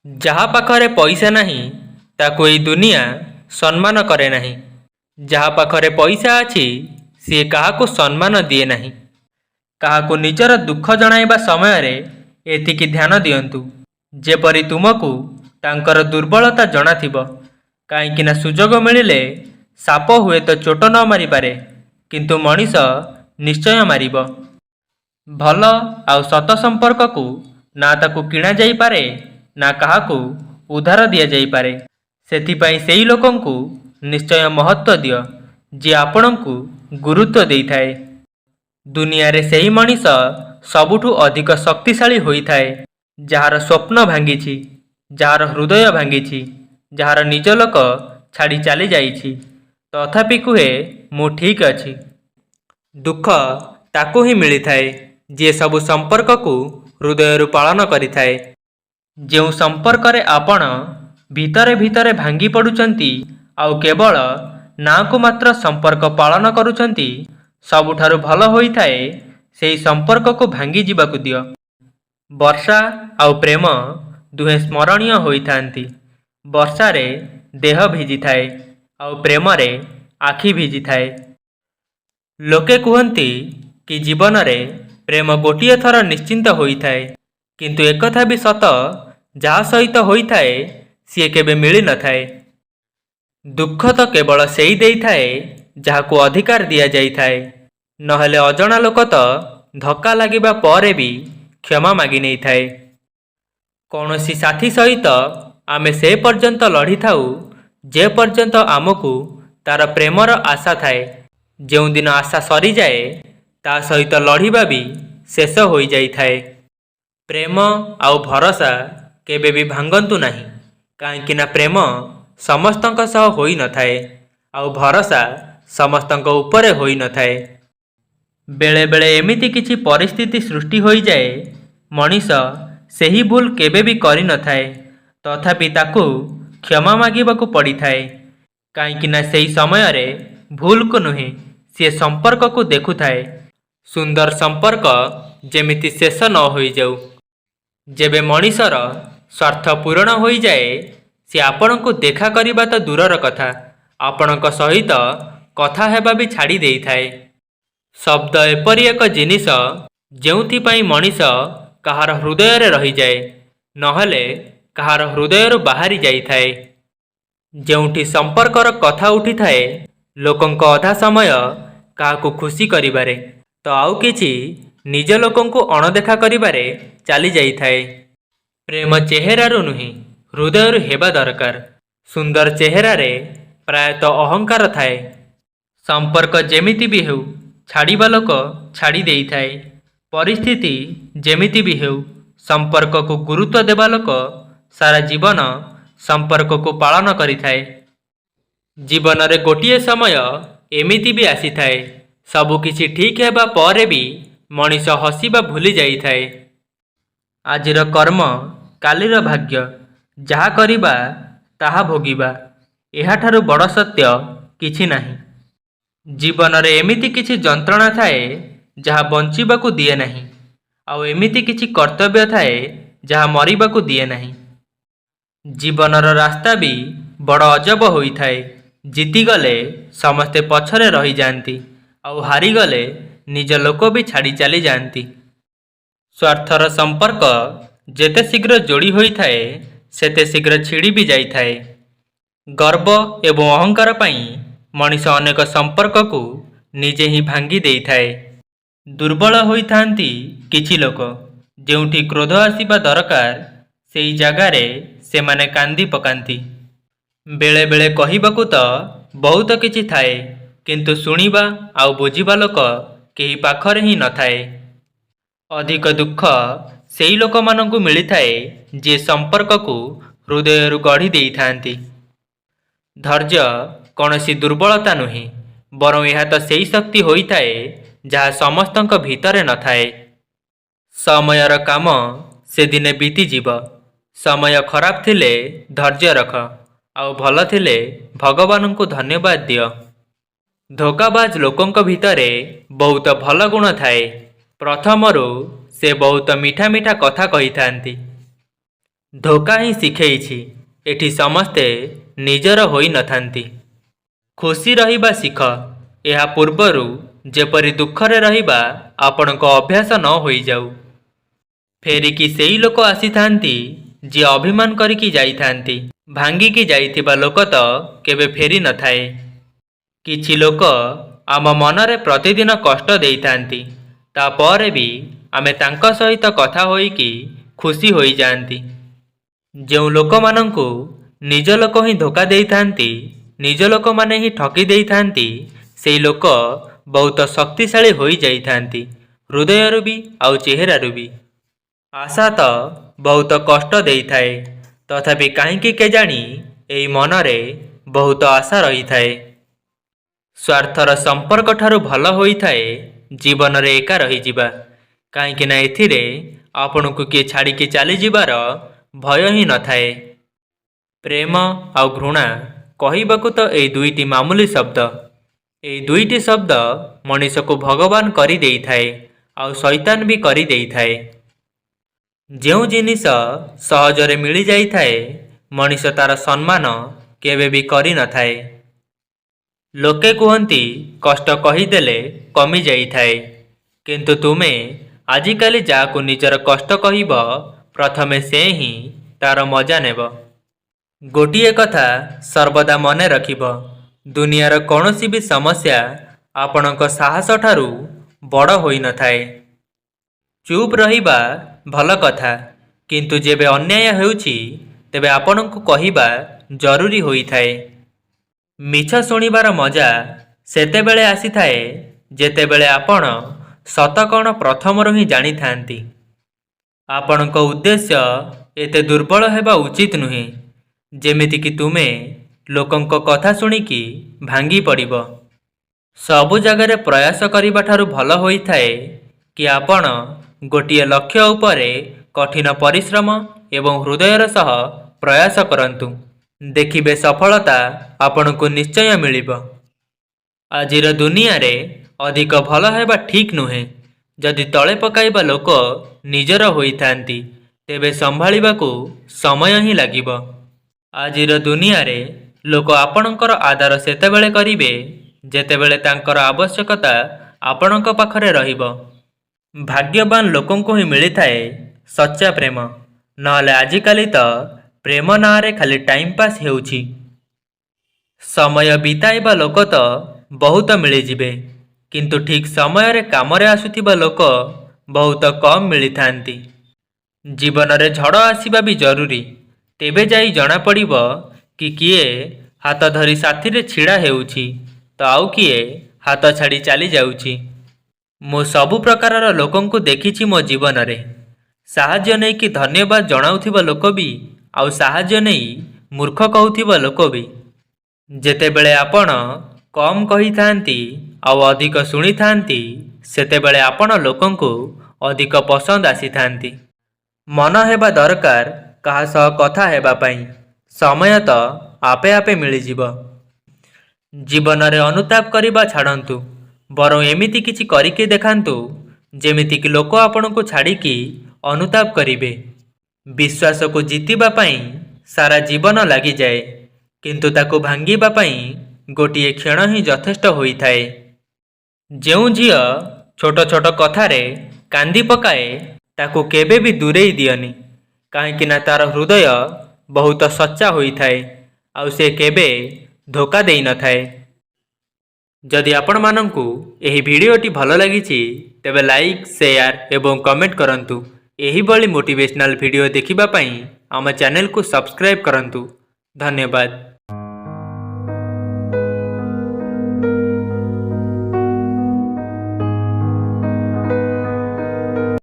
जहाँ पाखरे पैसा नहीं ताको ई दुनिया सम्मान करे नहीं। जहाँ पाखरे पैसा अछि सी काहाको सम्मान दिए नहीं। काहाको निजर दुख जणाइबा समय रे एतिकी ध्यान दियंतु जेपरि तुमको तांकर दुर्बलता जणाथिब। काईकिना सुजोग मिलिले साप हुए तो चोट न मारी पारे किंतु मनीष निश्चय मारिब। भल आउ सत संपर्क को ना ताकू किणा जाई पारे ना काहाकू उधार दिया जाई पारे। सेथिपाई सेई लोकंकु निश्चय महत्व दियो जे आपणंकु गुरुत्व देइथाए। दुनिया रे सेई मनीष सबुठु अधिक शक्तिशाली होइथाए जहार स्वप्न भांगीछि, जहार हृदय भांगीछि, जहार निज लोक छाड़ी चली जाइछि तथापि कुहे मु ठीक अछि। दुख ताकू ही मिलिथाए जे सबु संपर्क को हृदय पालन करिथाए। जो संपर्क रे आपण भितरे भितरे भांगी पड़ुचंती आउ केवल ना को मात्र संपर्क पालन करुचंती सबुठारु भल होइथाए सेई संपर्क को भांगी जीवाकु दियो। वर्षा आउ प्रेम दुहे स्मरणीय होइथांती। वर्षा रे देह भिजी थाए आउ प्रेम रे आखि भिजी थाए। लोके कहती कि जीवन रे प्रेम गोटिए थर निश्चिंत होइथाए किंतु एकथा भी सत जहा सहित होइथाए सी केबे मिली न थाए। दुख तो केवल सेई देइथाए जहाकू अधिकार दिया जाइथाए। नहले अजणा लोक तो धक्का लागिबा परे भी क्षमा मागी नहीं थाए। कौनसी साथी सहित आमे से पर्यंत लड़ी थाउ जे पर्यंत आमको तार प्रेमर आशा थाए। जो दिन आशा सरी जाए ता सहित लड़ीबा भी शेष हो जाई थाए। प्रेम आउ भरोसा केबे भी भांगंतु नहीं काईकिना प्रेम समस्तंक सह होई न थाए आउ भरोसा समस्तंक उपरे होई न थाए। बेले बेले एमिति किछि परिस्थिति सृष्टि होई जाए मनीष सेही भूल केबे भी करि न थाए तथापि ताकू क्षमा मागिबाकू पड़ी थाए। काईकिना सेही समय रे भूल को नुहे सी संपर्क को देखु थाए। सुंदर संपर्क जेमिति शेष न होई जाऊ। जेबे मनीषर स्वार्थ पूरण होई जाए सी आपण को देखा करिबा तो दूरर कथा आपणक सहित कथा हेबा भी छाड़ी देई थाए। शब्द एपरि एक जिनिस जेउथिपाई मनीष कहार हृदय रे रही जाए नहले कहार हृदय रो बाहरी जाई थाए। जेउठी संपर्कर कथा उठी थाए लोकंक अधा समय काहाकू खुशी करिबारे तो आउ किछि निज लोकंकु अणदेखा करिबारे चली जाई थाए। प्रेम चेहरारू नुहे हृदय हेबा दरकार। सुंदर चेहरा रे प्रायत अहंकार थाए। संपर्क जेमिति भी हेउ छाड़ीबा लोक छाड़ी देई थाए। परिस्थिति जेमिति भी हेउ संपर्क को गुरुत्व देबा लोक सारा जीवन संपर्क को पालन करि थाए। जीवन रे गोटिए समय एमिति भी आसी थाए सबु किछि ठीक हेबा परे भी मनीष हसीबा भूली जाई थाए। आजिर कर्म कालीर भाग्य जहा करिबा ताहा भोगिबा एहाठारु बड़ सत्य किछि नाही। जीवन रे एमिति किछि जंत्रणा थाए जहा बंचिबाकू दिए नाही आउ एमिति किछि कर्तव्य थाए जहा मरिबाकू दिए नाही। जीवनर रास्ता भी बड़ अजब होई थाए। जीति गले समस्ते पछरे रही जाती आउ हारी गले निज लोक भी छाड़ी चली जाती। स्वार्थर संपर्क जेते शीघ्र जोड़ी होई थाए सेते शीघ्र छिड़ी भी जाई थाए। गर्व एवं अहंकार पाई मनीष अनेक संपर्क को निजे ही भांगी देई थाए। दुर्बल होई थांती किछि लोक जेउठी क्रोध आसीबा दरकार सेई जगारे से माने कांदी पकांती। बेले बेले कहिबाकू तो बहुत किछि थाए किंतु सुनिबा आउ बुझिबा लोक केही पाखरे ही न थाए। अधिक दुख सेई लोक मानंकु मिली थाए जे संपर्क को हृदय गढ़ी देई थांती। धैर्य कौनसी दुर्बलता नुहे बरं यह तो सेई शक्ति होई थाए जहा समस्तंक भितरे न थाए। समयर काम से दिने बीती जीव। समय खराब थिले धैर्य रख आउ भल थिले भगवान को धन्यवाद दियो। धोकाबाज लोकंक भितरे बहुत भल गुण थाए। प्रथमरु से बहुत मीठा मीठा कथा कही थांती। ଧୋକା ହିଁ ଶିଖେଇଛି ଏଠି ସମସ୍ତେ ନିଜର ହୋଇନଥାନ୍ତି। ଖୁସି ରହିବା ଶିଖ। ଏହା ପୂର୍ବରୁ ଯେପରି ଦୁଃଖରେ ରହିବା ଆପଣଙ୍କ ଅଭ୍ୟାସ ନ ହୋଇଯାଉ। ଫେରିକି ସେଇ ଲୋକ ଆସିଥାନ୍ତି ଯିଏ ଅଭିମାନ କରିକି ଯାଇଥାନ୍ତି। ଭାଙ୍ଗିକି ଯାଇଥିବା ଲୋକ ତ କେବେ ଫେରି ନଥାଏ। କିଛି ଲୋକ ଆମ ମନରେ ପ୍ରତିଦିନ କଷ୍ଟ ଦେଇଥାନ୍ତି, ତାପରେ ବି ଆମେ ତାଙ୍କ ସହିତ କଥା ହୋଇକି ଖୁସି ହୋଇଯାଆନ୍ତି। ଯେଉଁ ଲୋକମାନଙ୍କୁ ନିଜ ଲୋକ ହିଁ ଧୋକା ଦେଇଥାନ୍ତି, ନିଜ ଲୋକମାନେ ହିଁ ଠକି ଦେଇଥାନ୍ତି, ସେଇ ଲୋକ ବହୁତ ଶକ୍ତିଶାଳୀ ହୋଇଯାଇଥାନ୍ତି, ହୃଦୟରୁ ବି ଆଉ ଚେହେରାରୁ ବି। ଆଶା ତ ବହୁତ କଷ୍ଟ ଦେଇଥାଏ, ତଥାପି କାହିଁକି କେଜାଣି ଏଇ ମନରେ ବହୁତ ଆଶା ରହିଥାଏ। ସ୍ୱାର୍ଥର ସମ୍ପର୍କ ଠାରୁ ଭଲ ହୋଇଥାଏ ଜୀବନରେ ଏକା ରହିଯିବା, କାହିଁକି ନା ଏଥିରେ ଆପଣଙ୍କୁ କିଏ ଛାଡ଼ିକି ଚାଲିଯିବାର ଭୟ ହିଁ ନଥାଏ। ପ୍ରେମ ଆଉ ଘୃଣା କହିବାକୁ ତ ଏଇ ଦୁଇଟି ମାମୁଲି ଶବ୍ଦ। ଏଇ ଦୁଇଟି ଶବ୍ଦ ମଣିଷକୁ ଭଗବାନ କରିଦେଇଥାଏ ଆଉ ଶୈତାନ ବି କରିଦେଇଥାଏ। ଯେଉଁ ଜିନିଷ ସହଜରେ ମିଳିଯାଇଥାଏ, ମଣିଷ ତାର ସମ୍ମାନ କେବେ ବି କରିନଥାଏ। ଲୋକେ କୁହନ୍ତି କଷ୍ଟ କହିଦେଲେ କମିଯାଇଥାଏ, କିନ୍ତୁ ତୁମେ ଆଜିକାଲି ଯାହାକୁ ନିଜର କଷ୍ଟ କହିବ, ପ୍ରଥମେ ସେ ହିଁ ତାର ମଜା ନେବ। ଗୋଟିଏ କଥା ସର୍ବଦା ମନେ ରଖିବ, ଦୁନିଆର କୌଣସି ବି ସମସ୍ୟା ଆପଣଙ୍କ ସାହସ ଠାରୁ ବଡ଼ ହୋଇନଥାଏ। ଚୁପ୍ ରହିବା ଭଲ କଥା, କିନ୍ତୁ ଯେବେ ଅନ୍ୟାୟ ହେଉଛି ତେବେ ଆପଣଙ୍କୁ କହିବା ଜରୁରୀ ହୋଇଥାଏ। ମିଛ ଶୁଣିବାର ମଜା ସେତେବେଳେ ଆସିଥାଏ ଯେତେବେଳେ ଆପଣ ସତ କ'ଣ ପ୍ରଥମରୁ ହିଁ ଜାଣିଥାନ୍ତି। ଆପଣଙ୍କ ଉଦ୍ଦେଶ୍ୟ ଏତେ ଦୁର୍ବଳ ହେବା ଉଚିତ ନୁହେଁ, ଯେମିତିକି ତୁମେ ଲୋକଙ୍କ କଥା ଶୁଣିକି ଭାଙ୍ଗି ପଡ଼ିବ। ସବୁ ଜାଗାରେ ପ୍ରୟାସ କରିବା ଠାରୁ ଭଲ ହୋଇଥାଏ କି ଆପଣ ଗୋଟିଏ ଲକ୍ଷ୍ୟ ଉପରେ କଠିନ ପରିଶ୍ରମ ଏବଂ ହୃଦୟର ସହ ପ୍ରୟାସ କରନ୍ତୁ। ଦେଖିବେ ସଫଳତା ଆପଣଙ୍କୁ ନିଶ୍ଚୟ ମିଳିବ। ଆଜିର ଦୁନିଆରେ ଅଧିକ ଭଲ ହେବା ଠିକ୍ ନୁହେଁ। ଯଦି ତଳେ ପକାଇବା ଲୋକ ନିଜର ହୋଇଥାନ୍ତି, ତେବେ ସମ୍ଭାଳିବାକୁ ସମୟ ହିଁ ଲାଗିବ। ଆଜିର ଦୁନିଆରେ ଲୋକ ଆପଣଙ୍କର ଆଦର ସେତେବେଳେ କରିବେ ଯେତେବେଳେ ତାଙ୍କର ଆବଶ୍ୟକତା ଆପଣଙ୍କ ପାଖରେ ରହିବ। ଭାଗ୍ୟବାନ ଲୋକଙ୍କୁ ହିଁ ମିଳିଥାଏ ସଚ୍ଚା ପ୍ରେମ, ନହେଲେ ଆଜିକାଲି ତ ପ୍ରେମ ନାଁରେ ଖାଲି ଟାଇମ୍ ପାସ୍ ହେଉଛି। ସମୟ ବିତାଇବା ଲୋକ ତ ବହୁତ ମିଳିଯିବେ, କିନ୍ତୁ ଠିକ୍ ସମୟରେ କାମରେ ଆସୁଥିବା ଲୋକ ବହୁତ କମ୍ ମିଳିଥାନ୍ତି। ଜୀବନରେ ଝଡ଼ ଆସିବା ବି ଜରୁରୀ, ତେବେ ଯାଇ ଜଣାପଡ଼ିବ କି କିଏ ହାତ ଧରି ସାଥିରେ ଛିଡ଼ା ହେଉଛି ତ ଆଉ କିଏ ହାତ ଛାଡ଼ି ଚାଲିଯାଉଛି। ମୁଁ ସବୁ ପ୍ରକାରର ଲୋକଙ୍କୁ ଦେଖିଛି ମୋ ଜୀବନରେ। ସାହାଯ୍ୟ ନେଇକି ଧନ୍ୟବାଦ ଜଣାଉଥିବା ଲୋକ ବି, ଆଉ ସାହାଯ୍ୟ ନେଇ ମୂର୍ଖ କହୁଥିବା ଲୋକ ବି। ଯେତେବେଳେ ଆପଣ କମ୍ କହିଥାନ୍ତି ଆଉ ଅଧିକ ଶୁଣିଥାନ୍ତି, ସେତେବେଳେ ଆପଣ ଲୋକଙ୍କୁ ଅଧିକ ପସନ୍ଦ ଆସିଥାନ୍ତି। ମନ ହେବା ଦରକାର କାହା ସହ କଥା ହେବା ପାଇଁ, ସମୟ ତ ଆପେ ଆପେ ମିଳିଯିବ। ଜୀବନରେ ଅନୁତାପ କରିବା ଛାଡ଼ନ୍ତୁ, ବରଂ ଏମିତି କିଛି କରିକି ଦେଖାନ୍ତୁ ଯେମିତିକି ଲୋକ ଆପଣଙ୍କୁ ଛାଡ଼ିକି ଅନୁତାପ କରିବେ। ବିଶ୍ୱାସକୁ ଜିତିବା ପାଇଁ ସାରା ଜୀବନ ଲାଗିଯାଏ, କିନ୍ତୁ ତାକୁ ଭାଙ୍ଗିବା ପାଇଁ ଗୋଟିଏ କ୍ଷଣ ହିଁ ଯଥେଷ୍ଟ ହୋଇଥାଏ। ଯେଉଁ ଝିଅ ଛୋଟ ଛୋଟ କଥାରେ କାନ୍ଦି ପକାଏ, ତାକୁ କେବେ ବି ଦୂରେଇ ଦିଅନି, କାହିଁକି ନା ତାର ହୃଦୟ ବହୁତ ସଚ୍ଚା ହୋଇଥାଏ ଆଉ ସେ କେବେ ଧୋକା ଦେଇନଥାଏ। ଯଦି ଆପଣମାନଙ୍କୁ ଏହି ଭିଡ଼ିଓଟି ଭଲ ଲାଗିଛି, ତେବେ ଲାଇକ୍, ସେୟାର ଏବଂ କମେଣ୍ଟ କରନ୍ତୁ। ଏହିଭଳି ମୋଟିଭେଶନାଲ ଭିଡ଼ିଓ ଦେଖିବା ପାଇଁ ଆମ ଚ୍ୟାନେଲକୁ ସବସ୍କ୍ରାଇବ୍ କରନ୍ତୁ। ଧନ୍ୟବାଦ।